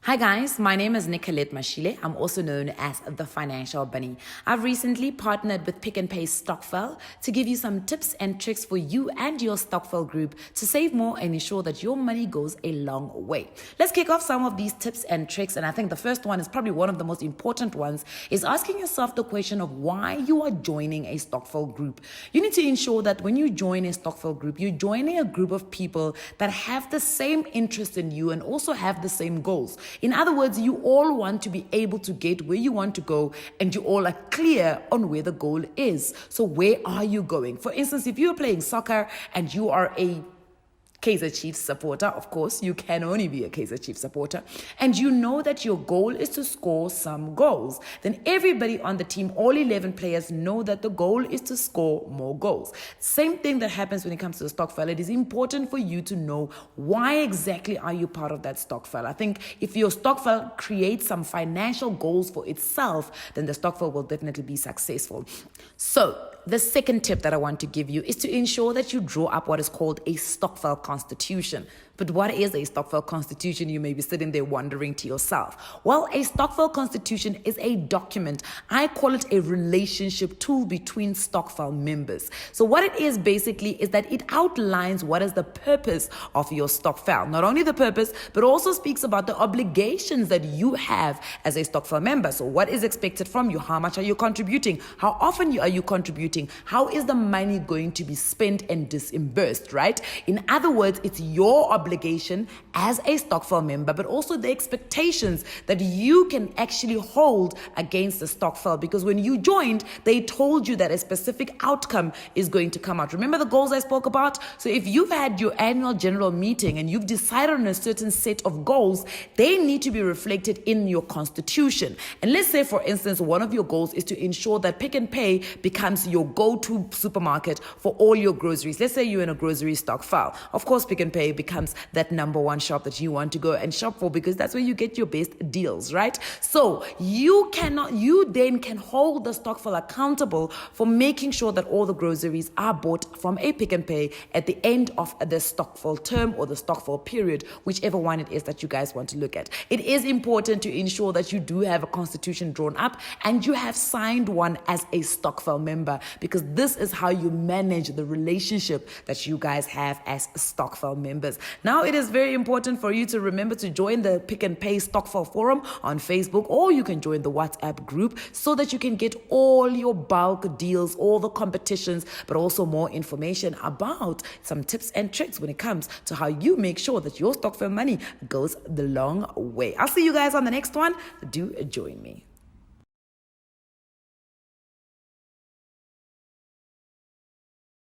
Hi guys, my name is Nicolette Mashile. I'm also known as the Financial Bunny. I've recently partnered with Pick and PayStokvel to give you some tips and tricks for you and your Stokvel group to save more and ensure that your money goes a long way. Let's kick off some of these tips and tricks, and I think the first one is probably one of the most important ones, is asking yourself the question of why you are joining a Stokvel group. You need to ensure that when you join a Stokvel group, you're joining a group of people that have the same interest in you and also have the same goals. In other words, you all want to be able to get where you want to go, and you all are clear on where the goal is. So where are you going? For instance, if you're playing soccer and you are a Kaizer Chiefs supporter, of course, you can only be a Kaizer Chiefs supporter, and you know that your goal is to score some goals, then everybody on the team, all 11 players, know that the goal is to score more goals. Same thing that happens when it comes to the Stokvel. It is important for you to know why exactly are you part of that Stokvel. I think if your Stokvel creates some financial goals for itself, then the Stokvel will definitely be successful. So the second tip that I want to give you is to ensure that you draw up what is called a Stokvel constitution. But what is a Stokvel constitution? You may be sitting there wondering to yourself. Well, a Stokvel constitution is a document. I call it a relationship tool between Stokvel members. So what it is basically is that it outlines what is the purpose of your Stokvel. Not only the purpose, but also speaks about the obligations that you have as a Stokvel member. So what is expected from you? How much are you contributing? How often are you contributing? How is the money going to be spent and disbursed, right? In other words, it's your obligation as a Stokvel member, but also the expectations that you can actually hold against the Stokvel, because when you joined, they told you that a specific outcome is going to come out. Remember the goals I spoke about? So if you've had your annual general meeting and you've decided on a certain set of goals, they need to be reflected in your constitution. And let's say, for instance, one of your goals is to ensure that Pick and Pay becomes your go-to supermarket for all your groceries. Let's say you're in a grocery Stokvel. Of course, Pick and Pay becomes that number one shop that you want to go and shop for, because that's where you get your best deals, right? So you then can hold the Stokvel accountable for making sure that all the groceries are bought from a Pick and Pay at the end of the Stokvel term or the Stokvel period, whichever one it is that you guys want to look at. It is important to ensure that you do have a constitution drawn up and you have signed one as a Stokvel member, because this is how you manage the relationship that you guys have as Stokvel members. Now, it is very important for you to remember to join the Pick and Pay Stokvel forum on Facebook, or you can join the WhatsApp group so that you can get all your bulk deals, all the competitions, but also more information about some tips and tricks when it comes to how you make sure that your Stokvel money goes the long way. I'll see you guys on the next one. Do join me.